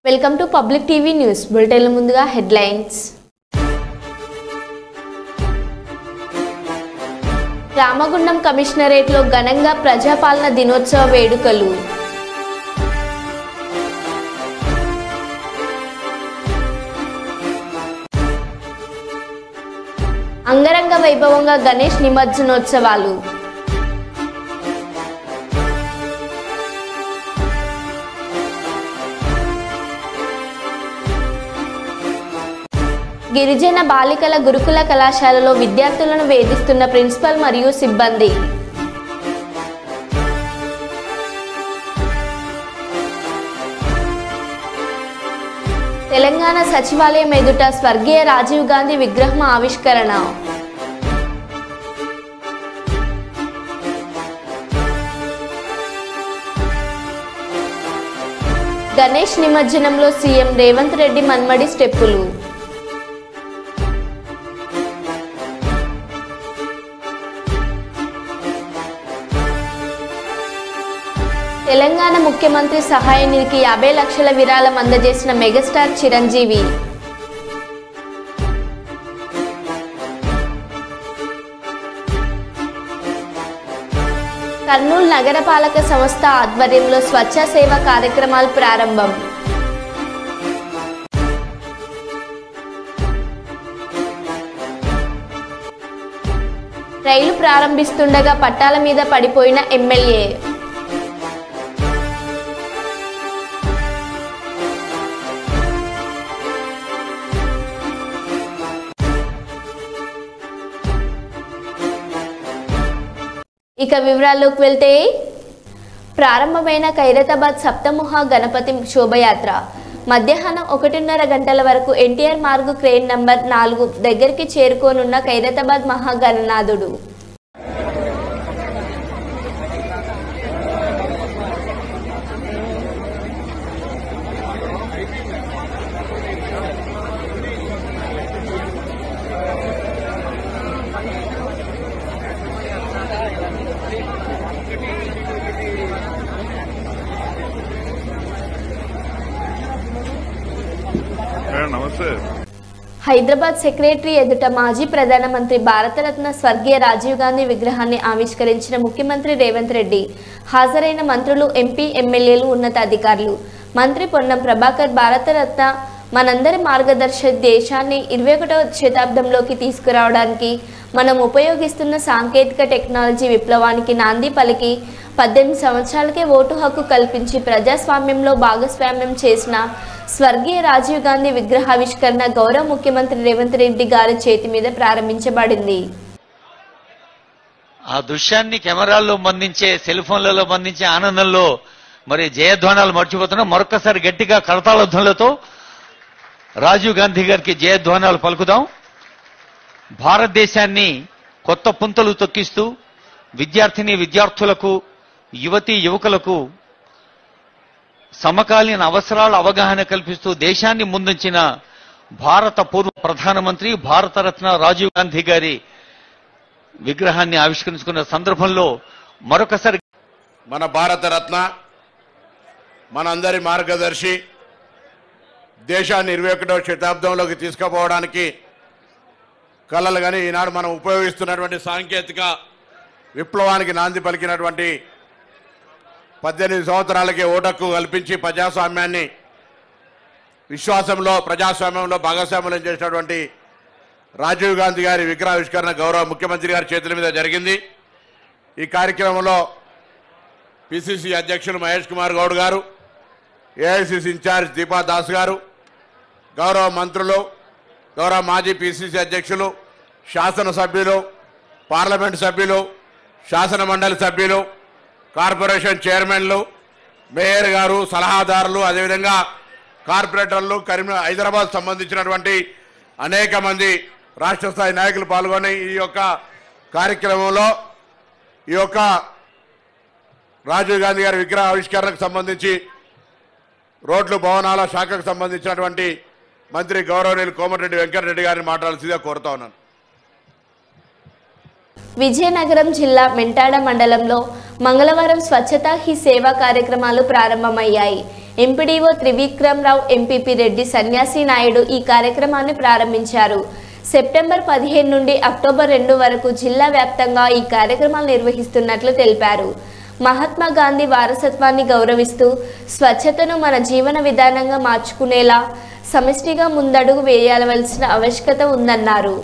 Welcome to public TV news bulletin ముందుగా headlines. Ramagundam కమిషనరేట్లో ఘనంగా ప్రజాపాలన దినోత్సవ వేడుకలు. అంగరంగ వైభవంగా గణేష్ నిమజ్జనోత్సవాలు. గిరిజన బాలికల గురుకుల కళాశాలలో విద్యార్థులను వేధిస్తున్న ప్రిన్సిపల్ మరియు సిబ్బంది. తెలంగాణ సచివాలయం ఎదుట స్వర్గీయ రాజీవ్ గాంధీ విగ్రహం ఆవిష్కరణ. గణేష్ నిమజ్జనంలో సీఎం రేవంత్ రెడ్డి మన్మడి స్టెప్పులు. తెలంగాణ ముఖ్యమంత్రి సహాయ నిధికి 50 లక్షల విరాళం అందజేసిన మెగాస్టార్ చిరంజీవి. కర్నూలు నగరపాలక సంస్థ ఆధ్వర్యంలో స్వచ్ఛ సేవ కార్యక్రమాలు ప్రారంభం. రైలు ప్రారంభిస్తుండగా పట్టాల మీద పడిపోయిన ఎమ్మెల్యే. ఇక వివరాల్లోకి వెళ్తే, ప్రారంభమైన ఖైరతాబాద్ సప్తముఖ గణపతి శోభయాత్ర మధ్యాహ్నం 1:30 గంటల వరకు ఎన్టీఆర్ మార్గు క్రేన్ నంబర్ 4 దగ్గరికి చేరుకోనున్న ఖైరతాబాద్ మహాగణనాథుడు. హైదరాబాద్ సెక్రటరీ ఎదుట మాజీ ప్రధానమంత్రి భారతరత్న స్వర్గీయ రాజీవ్ గాంధీ విగ్రహాన్ని ఆవిష్కరించిన ముఖ్యమంత్రి రేవంత్ రెడ్డి, హాజరైన మంత్రులు, ఎంపీ, ఎమ్మెల్యేలు, ఉన్నతాధికారులు. మంత్రి పొన్నం ప్రభాకర్ భారతరత్న మనందరి మార్గదర్శి, దేశాన్ని 21వ శతాబ్దంలోకి తీసుకురావడానికి మనం ఉపయోగిస్తున్న సాంకేతిక టెక్నాలజీ విప్లవానికి నాంది పలికి 18 సంవత్సరాలకే ఓటు హక్కు కల్పించి ప్రజాస్వామ్యంలో భాగస్వామ్యం చేసిన స్వర్గీయ రాజీవ్ గాంధీ విగ్రహావిష్కరణ గౌరవ ముఖ్యమంత్రి రేవంత్ రెడ్డి గారి చేతి మీద ప్రారంభించబడింది. ఆ దృశ్యాన్ని కెమెరాల్లో బంధించే, సెల్ ఫోన్లలో బంధించే ఆనందంలో మరి జయధ్వానాలు మర్చిపోతున్నాం. మరొకసారి గట్టిగా కరతాళధ్వనులతో రాజీవ్ గాంధీ గారికి జయధ్వానాలు పలుకుదాం. భారతదేశాన్ని కొత్త పుంతలు తొక్కిస్తూ విద్యార్థులకు, యువతీ యువకులకు సమకాలీన అవసరాల అవగాహన కల్పిస్తూ దేశాన్ని ముందుంచిన భారత పూర్వ ప్రధానమంత్రి, భారతరత్న రాజీవ్ గాంధీ గారి విగ్రహాన్ని ఆవిష్కరించుకున్న సందర్భంలో మరొకసారి మన భారతరత్న, మనందరి మార్గదర్శి, దేశాన్ని 21వ శతాబ్దంలోకి తీసుకుపోవడానికి కలలు కానీ ఈనాడు మనం ఉపయోగిస్తున్నటువంటి సాంకేతిక విప్లవానికి నాంది పలికినటువంటి 18 సంవత్సరాలకే ఓటక్కు కల్పించి ప్రజాస్వామ్యంలో భాగస్వామ్యం చేసినటువంటి రాజీవ్ గాంధీ గారి విగ్రహావిష్కరణ గౌరవ ముఖ్యమంత్రి గారి చేతుల మీద జరిగింది. ఈ కార్యక్రమంలో పిసిసి అధ్యక్షులు మహేష్ కుమార్ గౌడ్ గారు, ఏఐసిసి ఇన్ఛార్జ్ దీపా దాస్ గారు, గౌరవ మంత్రులు, గౌరవ మాజీ పిసిసి అధ్యక్షులు, శాసనసభ్యులు, పార్లమెంటు సభ్యులు, శాసన మండలి సభ్యులు, కార్పొరేషన్ చైర్మన్లు, మేయర్ గారు, సలహాదారులు, అదేవిధంగా కార్పొరేటర్లు, హైదరాబాద్ సంబంధించినటువంటి అనేక మంది రాష్ట్ర స్థాయి నాయకులు పాల్గొని ఈ యొక్క కార్యక్రమంలో ఈ యొక్క రాజీవ్ గాంధీ గారి విగ్రహ ఆవిష్కరణకు సంబంధించి రోడ్లు, భవనాల శాఖకు సంబంధించినటువంటి మంత్రి గౌరవనీయులు కోమటిరెడ్డి వెంకటరెడ్డి గారిని మాట్లాడాల్సిందిగా కోరుతా ఉన్నాను. విజయనగరం జిల్లా మెంటాడ మండలంలో మంగళవారం స్వచ్ఛతా హీ సేవా కార్యక్రమాలు ప్రారంభమయ్యాయి. ఎంపీడీఓ త్రివిక్రమరావు, ఎంపీపీ రెడ్డి సన్యాసి నాయుడు ఈ కార్యక్రమాన్ని ప్రారంభించారు. సెప్టెంబర్ 15 నుండి అక్టోబర్ 2 వరకు జిల్లా వ్యాప్తంగా ఈ కార్యక్రమాలు నిర్వహిస్తున్నట్లు తెలిపారు. మహాత్మా గాంధీ వారసత్వాన్ని గౌరవిస్తూ స్వచ్ఛతను మన జీవన విధానంగా మార్చుకునేలా సమిష్టిగా ముందడుగు వేయవలసిన ఆవశ్యకత ఉందన్నారు.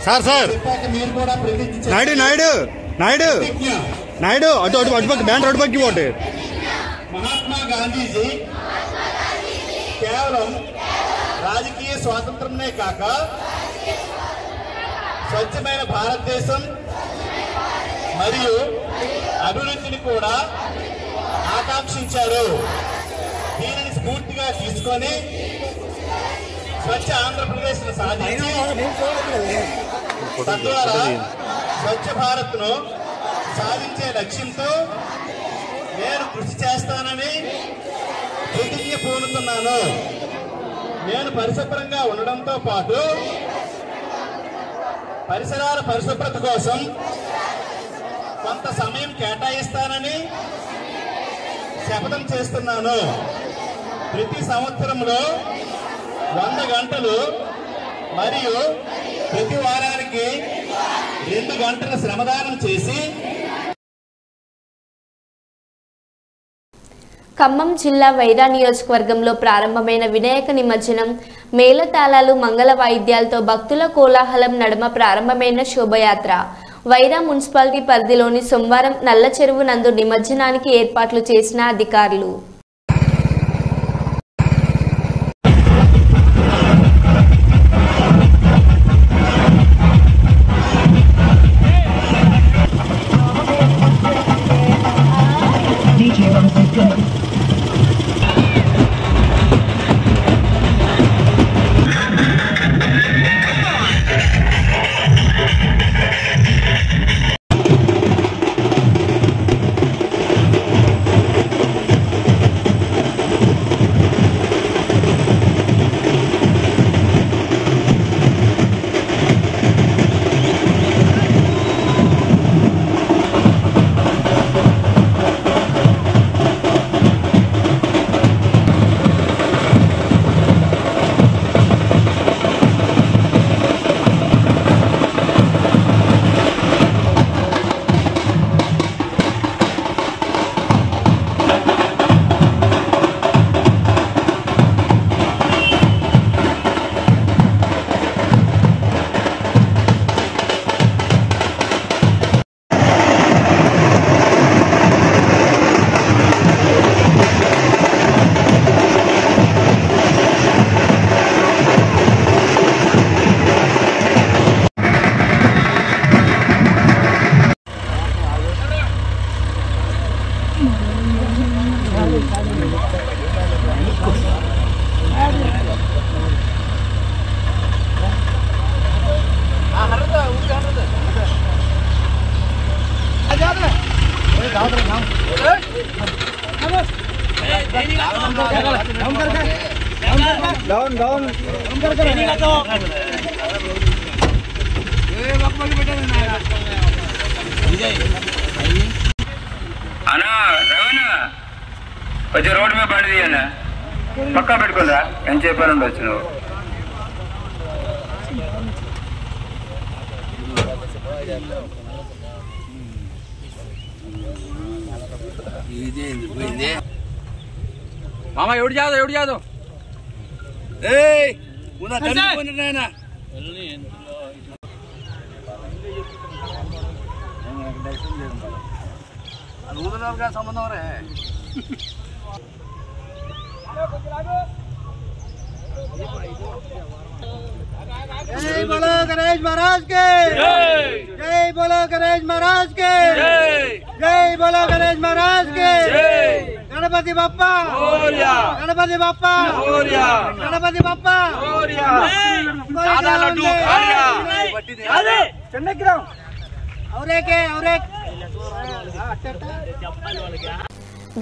సార్ నాయుడు అటుపక్క బ్యాన్ అటుపక్కి పోటీ. మహాత్మా గాంధీజీ కేవలం రాజకీయ స్వాతంత్రమే కాక స్వచ్ఛమైన భారతదేశం మరియు అభివృద్ధిని కూడా ఆకాంక్షించారు. దీనిని స్ఫూర్తిగా తీసుకొని స్వచ్ఛ ఆంధ్రప్రదేశ్ ను సాధించి తద్వారా స్వచ్ఛ భారత్ ను సాధించే లక్ష్యంతో నేను కృషి చేస్తానని ప్రతిజ్ఞ పూనుతున్నాను. నేను పరిశుభ్రంగా ఉండడంతో పాటు పరిసరాల పరిశుభ్రత కోసం కొంత సమయం కేటాయిస్తానని శపథం చేస్తున్నాను. ప్రతి సంవత్సరంలో 100 గంటలు మరియు ప్రతి వారానికి 2 గంటల శ్రమదానం చేసి ఖమ్మం జిల్లా వైరా నియోజకవర్గంలో ప్రారంభమైన వినాయక నిమజ్జనం మేళతాళాలు, మంగళ వాయిద్యాలతో భక్తుల కోలాహలం నడుమ ప్రారంభమైన శోభయాత్ర వైరా మున్సిపాలిటీ పరిధిలోని సోమవారం నల్ల చెరువు నందు నిమజ్జనానికి ఏర్పాట్లు చేసిన అధికారులు. అన్నా రవణ కొంచెం రోడ్డు మీద పడి అన్న పక్కా పెట్టుకోరా ఏం చెప్పారు ఉండొచ్చు నువ్వు. మామ ఎవడు జాదు సంబంధం రే. जय बोलो गणेश महाराज के जय बोलो गणेश महाराज के जय बोलो गणेश महाराज के गणपति बप्पा गणपति बप्पा गणपति बप्पा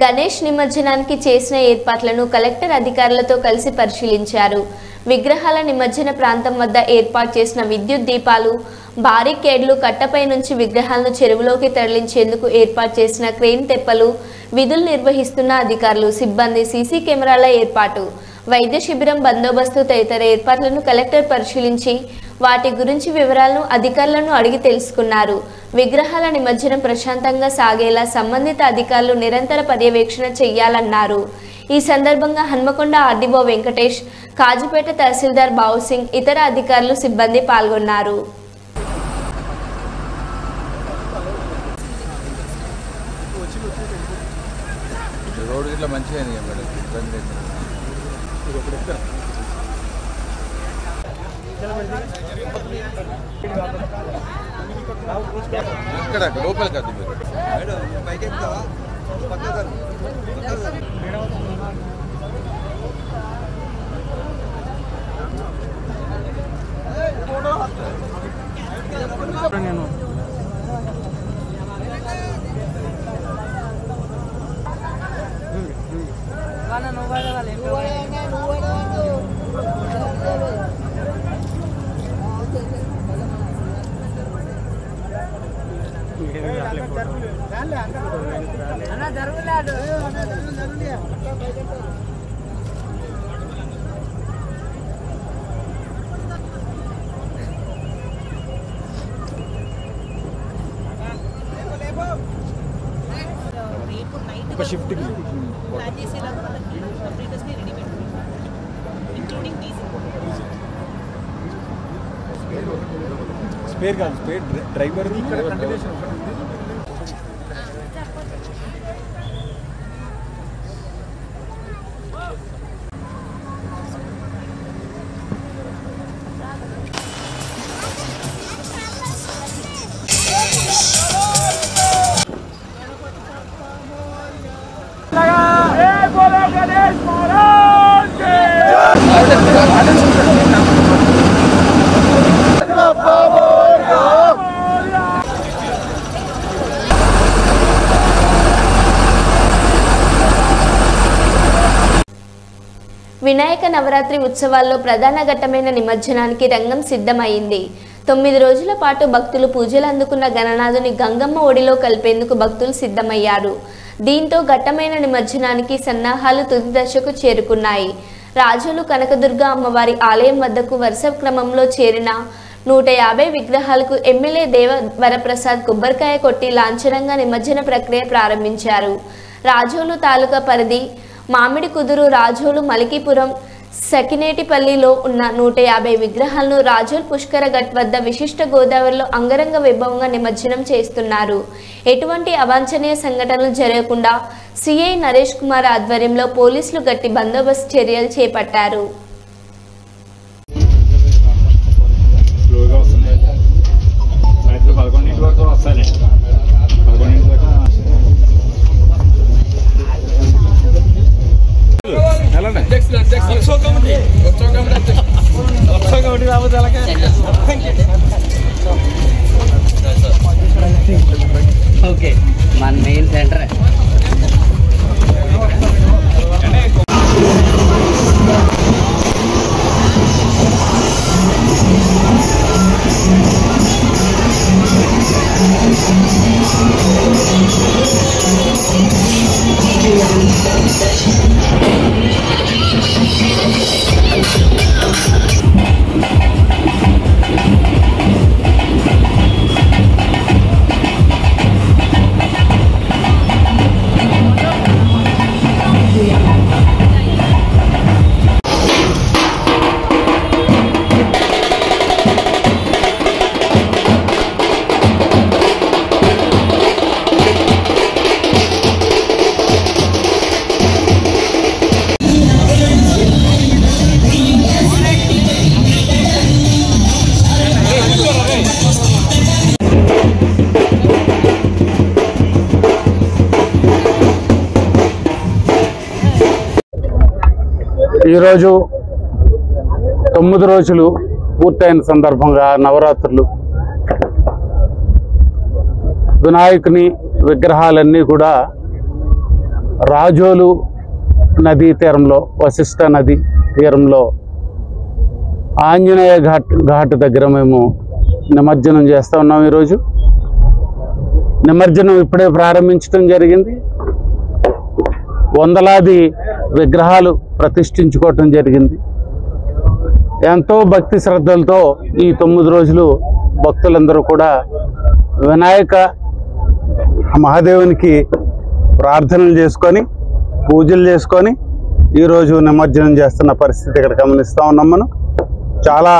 గణేష్ నిమజ్జనానికి చేసిన ఏర్పాట్లను కలెక్టర్ అధికారులతో కలిసి పరిశీలించారు. విగ్రహాల నిమజ్జన ప్రాంతం వద్ద ఏర్పాటు చేసిన విద్యుత్ దీపాలు, బారికేడ్లు, కట్టపై నుంచి విగ్రహాలను చెరువులోకి తరలించేందుకు ఏర్పాటు చేసిన క్రేన్ తెప్పలు, విధులు నిర్వహిస్తున్న అధికారులు, సిబ్బంది, సీసీ కెమెరాల ఏర్పాటు, వైద్య శిబిరం బందోబస్తు తదితర ఏర్పాట్లను కలెక్టర్ పరిశీలించి వాటి గురించి వివరాలను అధికారులను అడిగి తెలుసుకున్నారు. విగ్రహాల నిమజ్జనం ప్రశాంతంగా సాగేలా సంబంధిత అధికారులు నిరంతర పర్యవేక్షణ చేయాలన్నారు. ఈ సందర్భంగా హన్మకొండ ఆర్డీఓ వెంకటేష్, కాజీపేట తహసీల్దార్ బావుసింగ్, ఇతర అధికారులు, సిబ్బంది పాల్గొన్నారు. ఇక్కడ లోపల కాదు మీరు నేను ఒక షిఫ్ట్ స్పేర్ కాదు, స్పేర్ డ్రైవర్ ఇక్కడ కంటిన్యూషన్ వినాయక నవరాత్రి ఉత్సవాల్లో ప్రధాన ఘట్టమైన నిమజ్జనానికి రంగం సిద్ధమైంది. 9 రోజుల పాటు భక్తులు పూజలు అందుకున్న గణనాథుని గంగమ్మ ఒడిలో కలిపేందుకు భక్తులు సిద్ధమయ్యారు. దీంతో ఘట్టమైన నిమజ్జనానికి సన్నాహాలు తుది దశకు చేరుకున్నాయి. రాజులు కనకదుర్గ అమ్మవారి ఆలయం వద్దకు వరుస క్రమంలో చేరిన 150 విగ్రహాలకు ఎమ్మెల్యే దేవ వరప్రసాద్ కొబ్బరికాయ కొట్టి లాంఛనంగా నిమజ్జన ప్రక్రియ ప్రారంభించారు. రాజోలు తాలూకా పరిధి మామిడి కుదురు, రాజోలు, మలికీపురం, సకినేటిపల్లిలో ఉన్న 150 విగ్రహాలను రాజోల్ పుష్కర ఘట్ వద్ద విశిష్ట గోదావరిలో అంగరంగ వైభవంగా నిమజ్జనం చేస్తున్నారు. ఎటువంటి అవాంఛనీయ సంఘటనలు జరగకుండా సిఐ నరేష్ కుమార్ ఆధ్వర్యంలో పోలీసులు గట్టి బందోబస్తు చర్యలు చేపట్టారు. ఓకే మన మెయిన్ సెంటర్ ఈరోజు 9 రోజులు పూర్తయిన సందర్భంగా నవరాత్రులు వినాయకుని విగ్రహాలన్నీ కూడా రాజోలు నదీ తీరంలో, వశిష్ఠ నది తీరంలో ఆంజనేయ ఘాట్ దగ్గర మేము నిమజ్జనం చేస్తూ ఉన్నాం. ఈరోజు నిమజ్జనం ఇప్పుడే ప్రారంభించడం జరిగింది. వందలాది విగ్రహాలు ప్రతిష్ఠించుకోవటం జరిగింది. ఎంతో భక్తి శ్రద్ధలతో ఈ 9 రోజులు భక్తులందరూ కూడా వినాయక మహాదేవునికి ప్రార్థనలు చేసుకొని, పూజలు చేసుకొని ఈరోజు నిమజ్జనం చేస్తున్న పరిస్థితి ఇక్కడ గమనిస్తూ ఉన్నాం. మనం చాలా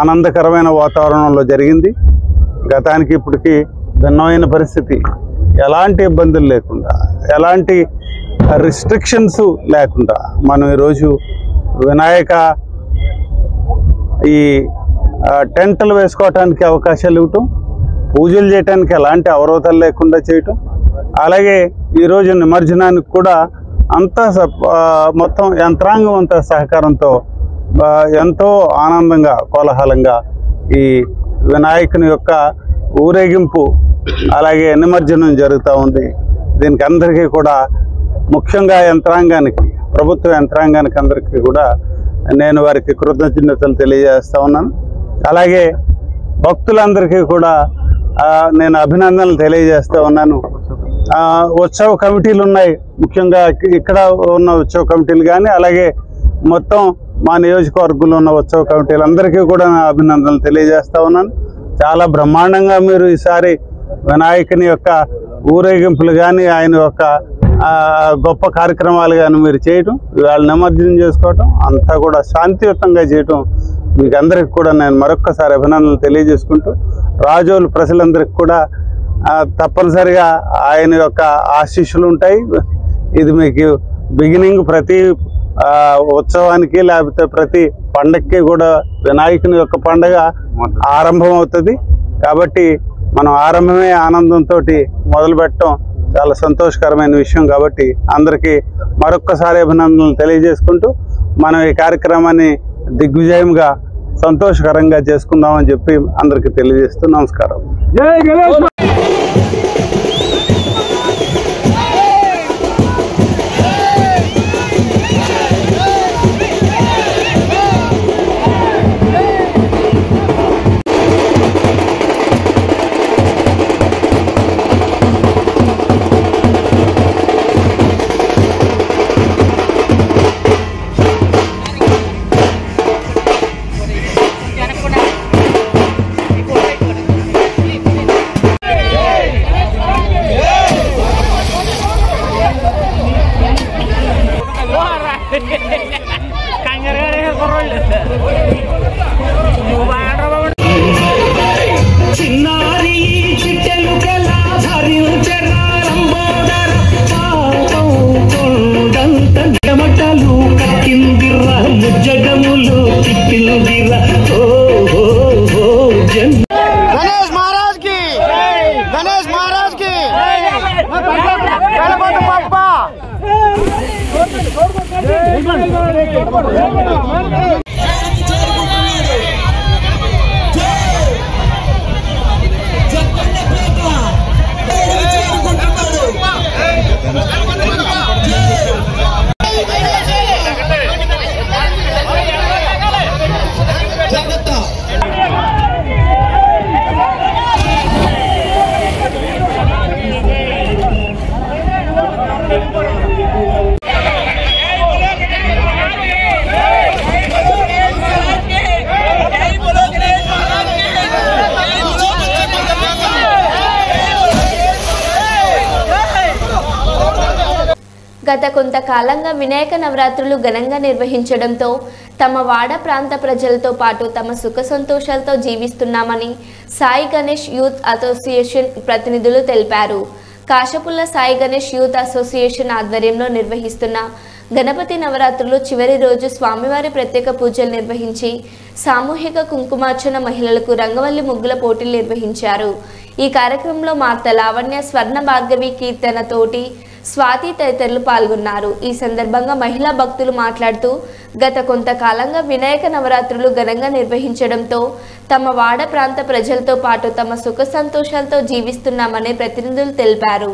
ఆనందకరమైన వాతావరణంలో జరిగింది. గతానికి ఇప్పటికీ భిన్నమైన పరిస్థితి, ఎలాంటి ఇబ్బందులు లేకుండా, ఎలాంటి రిస్ట్రిక్షన్స్ లేకుండా మనం ఈరోజు వినాయక ఈ టెంట్లు వేసుకోవటానికి అవకాశాలు ఇవ్వటం, పూజలు చేయడానికి ఎలాంటి అవరోధాలు లేకుండా చేయటం, అలాగే ఈరోజు నిమజ్జనానికి కూడా అంతా మొత్తం యంత్రాంగం అంతా సహకారంతో ఎంతో ఆనందంగా, కోలాహలంగా ఈ వినాయకుని యొక్క ఊరేగింపు అలాగే నిమజ్జనం జరుగుతూ ఉంది. దీనికి అందరికీ కూడా, ముఖ్యంగా యంత్రాంగానికి, ప్రభుత్వ యంత్రాంగానికి అందరికీ కూడా నేను వారికి కృతజ్ఞతలు తెలియజేస్తూ ఉన్నాను. అలాగే భక్తులందరికీ కూడా నేను అభినందనలు తెలియజేస్తూ ఉన్నాను. ఉత్సవ కమిటీలు ఉన్నాయి, ముఖ్యంగా ఇక్కడ ఉన్న ఉత్సవ కమిటీలు కానీ, అలాగే మొత్తం మా నియోజకవర్గంలో ఉన్న ఉత్సవ కమిటీలందరికీ కూడా నా అభినందనలు తెలియజేస్తూ ఉన్నాను. చాలా బ్రహ్మాండంగా మీరు ఈసారి వినాయకుని యొక్క ఊరేగింపులు కానీ, ఆయన యొక్క గొప్ప కార్యక్రమాలు కానీ మీరు చేయటం, వాళ్ళు నిమజ్జనం చేసుకోవటం అంతా కూడా శాంతియుతంగా చేయటం మీకు అందరికి కూడా నేను మరొక్కసారి అభినందనలు తెలియజేసుకుంటూ, రాజోలు ప్రజలందరికీ కూడా తప్పనిసరిగా ఆయన యొక్క ఆశీస్సులు ఉంటాయి. ఇది మీకు బిగినింగ్, ప్రతి ఉత్సవానికి లేకపోతే ప్రతి పండగకి కూడా వినాయకుని యొక్క పండగ ఆరంభం అవుతుంది. కాబట్టి మనం ఆరంభమే ఆనందంతో మొదలు పెట్టడం చాలా సంతోషకరమైన విషయం. కాబట్టి అందరికీ మరొక్కసారి అభినందనలు తెలియజేసుకుంటూ మనం ఈ కార్యక్రమాన్ని దిగ్విజయంగా, సంతోషకరంగా చేసుకుందామని చెప్పి అందరికీ తెలియజేస్తూ నమస్కారం. జై గణేష్. గత కొంతకాలంగా వినాయక నవరాత్రులు ఘనంగా నిర్వహించడంతో తమ వాడ ప్రాంత ప్రజలతో పాటు తమ సుఖ సంతోషాలతో జీవిస్తున్నామని సాయి గణేష్ యూత్ అసోసియేషన్ ప్రతినిధులు తెలిపారు. కాశపుల్ల సాయి గణేష్ యూత్ అసోసియేషన్ ఆధ్వర్యంలో నిర్వహిస్తున్న గణపతి నవరాత్రులు చివరి రోజు స్వామివారి ప్రత్యేక పూజలు నిర్వహించి సామూహిక కుంకుమార్చన, మహిళలకు రంగవల్లి ముగ్గుల పోటీలు నిర్వహించారు. ఈ కార్యక్రమంలో మార్త లావణ్య, స్వర్ణ భార్గవి, కీర్తన తోటి, స్వాతి తదితరులు పాల్గొన్నారు. ఈ సందర్భంగా మహిళా భక్తులు మాట్లాడుతూ గత కొంతకాలంగా వినాయక నవరాత్రులు ఘనంగా నిర్వహించడంతో తమ వాడ ప్రాంత ప్రజలతో పాటు తమ సుఖ సంతోషాలతో జీవిస్తున్నామని ప్రతినిధులు తెలిపారు.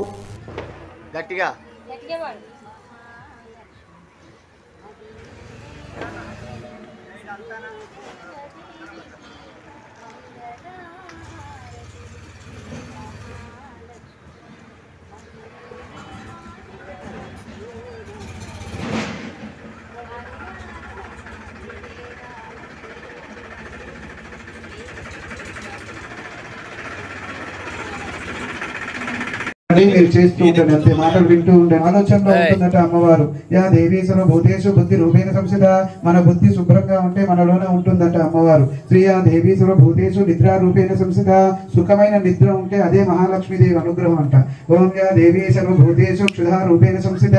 మీరు చేస్తూ ఉండండి, అంతే మాటలు వింటూ ఉండండి. ఆలోచనలో ఉంటుందట అమ్మవారు. యా దేవీ సర్వభూతేషు బుద్ధి రూపేణ సంసిత. మన బుద్ధి శుభ్రంగా ఉంటే మనలోనే ఉంటుందట అమ్మవారు. శ్రీయా దేవీ సర్వభూతేషు నిద్రా రూపేణ సంసిత. సుఖమైన నిద్ర ఉంటే అదే మహాలక్ష్మీదేవి అనుగ్రహం అంట. ఓం యా దేవీ సర్వభూతేషు క్షుధా రూపేణ సంసిత.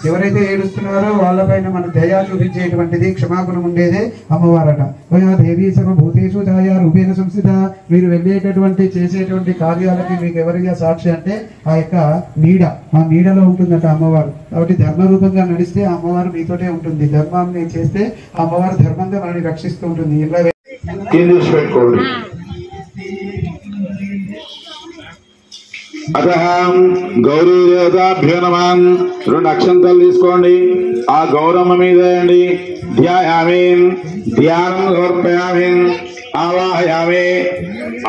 ఎవరైతే ఏడుస్తున్నారో వాళ్ళపైన మన దయా చూపించేటువంటిది, క్షమాగుణం ఉండేదే అమ్మవారట. ఓ యా దేవీ సర్వభూతేషు ఛాయా రూపేణ సంసిత. మీరు వెళ్ళేటటువంటి చేసేటువంటి కార్యాలకి మీకు ఎవరిగా సాక్షి అంటే ఆ యొక్క నీడ, ఆ నీడలో ఉంటుందట అమ్మవారు. కాబట్టి ధర్మ రూపంగా నడిస్తే ఆ అమ్మవారు మీతోటే ఉంటుంది. ధర్మాన్ని చేస్తే ఆ అమ్మవారు ధర్మంగా మనల్ని రక్షిస్తూ ఉంటుంది. ఇలా అతహం గౌరీ దేవతాభ్యో నమః. 2 అక్షంతలు తీసుకోండి, ఆ గౌరమ్మ మీద వేయండి. ధ్యాయామి, ధ్యానం సమర్పయామి. ఆవాహయామి,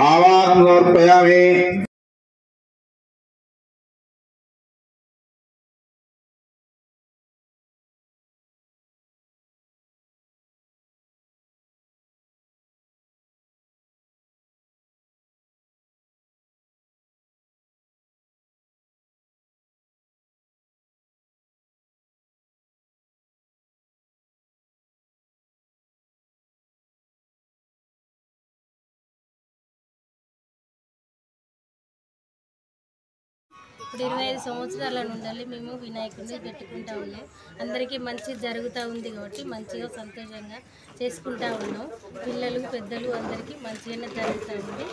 ఆవాహనం సమర్పయామి. ఇప్పుడు 25 సంవత్సరాల నుండి మేము వినాయకుడిని పెట్టుకుంటా ఉన్నాం. అందరికీ మంచి జరుగుతూ ఉంది కాబట్టి మంచిగా సంతోషంగా చేసుకుంటా ఉన్నాం. పిల్లలు పెద్దలు అందరికీ మంచిగానే జరుగుతూ ఉంది.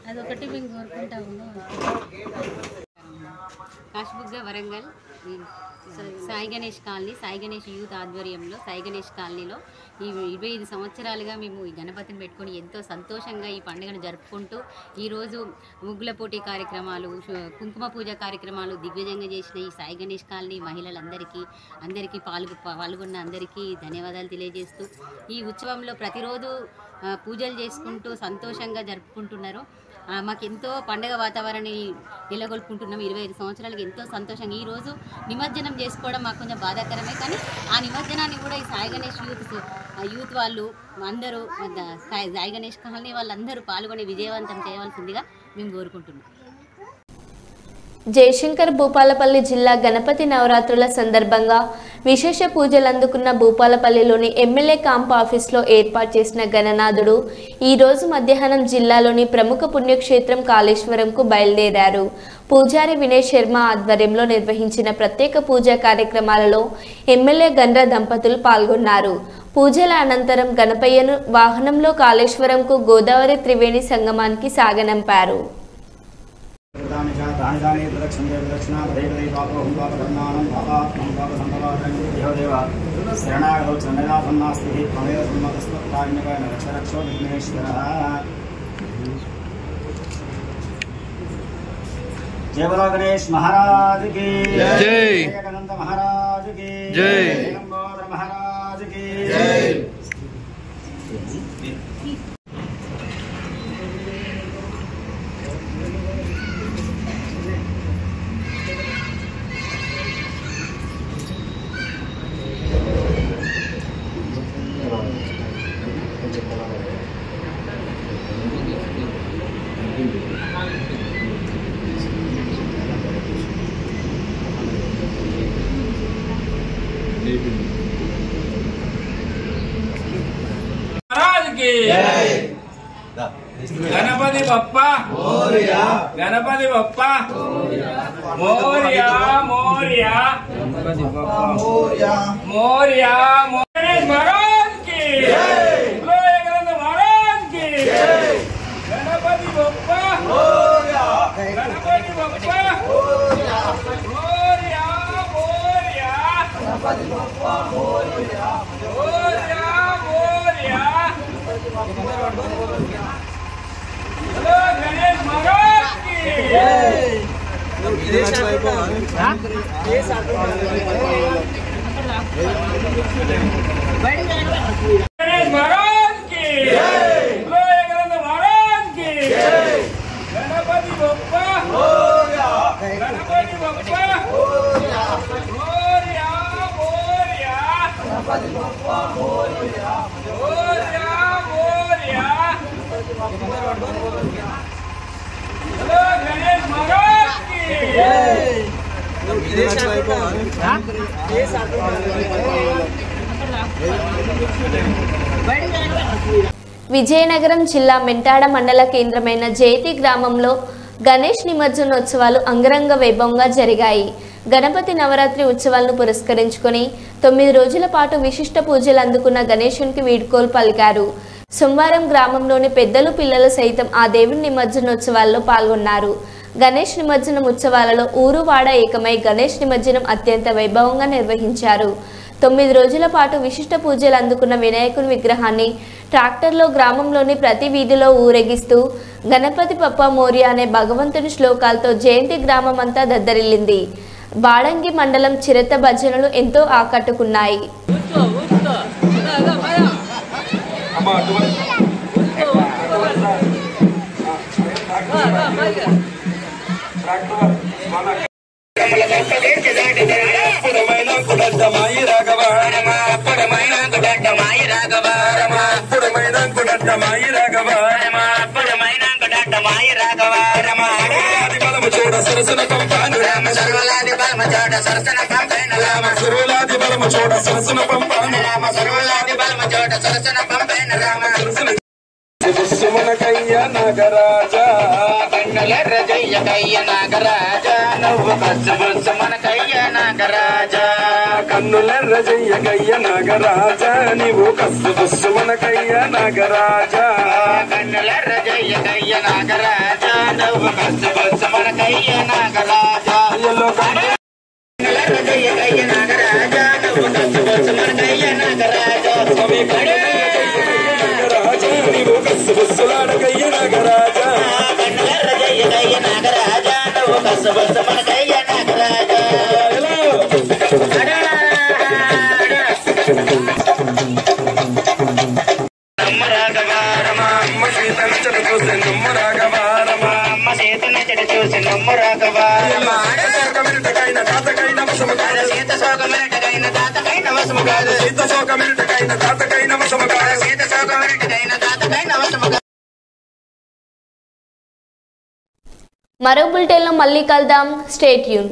అదొకటి మేము కోరుకుంటా ఉన్నాం. కాశీబుగ్గ వరంగల్ సాయి గణేష్ కాలనీ, సాయి గణేష్ యూత్ ఆధ్వర్యంలో సాయి గణేష్ కాలనీలో ఈ 25 సంవత్సరాలుగా మేము ఈ గణపతిని పెట్టుకొని ఎంతో సంతోషంగా ఈ పండుగను జరుపుకుంటూ ఈరోజు ముగ్గుల పోటీ కార్యక్రమాలు, కుంకుమ పూజ కార్యక్రమాలు దిగ్విజయంగా చేసిన ఈ సాయి గణేష్ కాలనీ మహిళలందరికీ పాల్గొన్న అందరికీ ధన్యవాదాలు తెలియజేస్తూ ఈ ఉత్సవంలో ప్రతిరోజు పూజలు చేసుకుంటూ సంతోషంగా జరుపుకుంటున్నారు. మాకెంతో పండగ వాతావరణాన్ని నెలకొల్పుకుంటున్నాం. 25 సంవత్సరాలకి ఎంతో సంతోషంగా ఈరోజు నిమజ్జనం చేసుకోవడం మాకు కొంచెం బాధాకరమే, కానీ ఆ నిమజ్జనాన్ని కూడా ఈ సాయి గణేష్ యూత్ వాళ్ళు అందరూ, సాయి గణేష్ కాలనీ వాళ్ళందరూ పాల్గొని విజయవంతం చేయవలసిందిగా మేము కోరుకుంటున్నాం. జయశంకర్ భూపాలపల్లి జిల్లా గణపతి నవరాత్రుల సందర్భంగా విశేష పూజలు అందుకున్న భూపాలపల్లిలోని ఎమ్మెల్యే క్యాంప్ ఆఫీస్లో ఏర్పాటు చేసిన గణనాథుడు ఈరోజు మధ్యాహ్నం జిల్లాలోని ప్రముఖ పుణ్యక్షేత్రం కాళేశ్వరంకు బయలుదేరారు. పూజారి వినయ్ శర్మ ఆధ్వర్యంలో నిర్వహించిన ప్రత్యేక పూజా కార్యక్రమాలలో ఎమ్మెల్యే గండ్ర దంపతులు పాల్గొన్నారు. పూజల అనంతరం గణపయ్యను వాహనంలో కాళేశ్వరంకు గోదావరి త్రివేణి సంగమానికి సాగనంపారు. जय बोलो गणेश महाराज की जय, गणेश महाराज की जय, लंबोदर महाराज की जय। गणपति बप्पा मोरया, गणपति बप्पा मोरया, मोरया, गणपति बप्पा मोरया, मोरया, गणेश महाराज की जय, गणेश महाराज की जय, गणपति बप्पा मोरया, गणपति बप्पा मोरया, मोरया। महाराज की महाराज की गणपति बप्पा गणपति बप्पा मोरया मोरया गणपति बप्पा मोरया मोरया मोरया हेलो गणेश महाराज की విజయనగరం జిల్లా మెంటాడ మండల కేంద్రమైన జైతి గ్రామంలో గణేష్ నిమజ్జనోత్సవాలు అంగరంగ వైభవంగా జరిగాయి. గణపతి నవరాత్రి ఉత్సవాలను పురస్కరించుకొని 9 రోజుల పాటు విశిష్ట పూజలు అందుకున్న గణేశునికి వీడ్కోలు పలికారు. సోమవారం గ్రామంలోని పెద్దలు పిల్లలు సైతం ఆ దేవుని నిమజ్జనోత్సవాల్లో పాల్గొన్నారు. గణేష్ నిమజ్జనం ఉత్సవాలలో ఊరు వాడ ఏకమై గణేష్ నిమజ్జనం అత్యంత వైభవంగా నిర్వహించారు. 9 రోజుల పాటు విశిష్ట పూజలు అందుకున్న వినాయకుని విగ్రహాన్ని ట్రాక్టర్లో గ్రామంలోని ప్రతి వీధిలో ఊరేగిస్తూ గణపతి బప్పా మోరియా అనే భగవంతుని శ్లోకాలతో జయంతి గ్రామం అంతా దద్దరిల్లింది. బాడంగి మండలం చిరత భజనలు ఎంతో ఆకట్టుకున్నాయి. నాగరాజా కన్నుల రజయ్య కయ్య నాగరాజా నువ్వు కస్సు మన కయ్య నాగరాజా కన్నుల రజయ్య కయ్య నాగరాజా నీవు కస్సు మన కయ్య నాగరాజా కన్నుల రజయ్య కయ్య నాగరాజా నువ్వు కస్సు మన కయ్య నాగరాజా కన్నుల రజయ్య కయ్య నాగరాజా నువ్వు కస్సు మన కయ్య నాగరాజా నీవు కస్సు బుస్సులాడ కయ్య నాగరాజా కన్నుల రజయ్య కయ్య నాగరాజా నువ్వు కస్సు మన కయ్య నాగరాజా నమ్మ రాఘవారమ అమ్మ సీత నచ్చట చూసి నమ్మ రాఘవారమ అమ్మ సీత నచ్చట చూసి నమ్మ రాఘవారమ సోకమిరటకైన తాతకైన వసము కాదు సీత సోకమిరటకైన తాతకైన వసము కాదు సీత సోకమిరటకైన తాతకైన వసము కాదు సీత సోకమిరటకైన తాతకైన వసము కాదు. మరో బులెటిన్లో మళ్ళీ కలుద్దాం. Stay tune.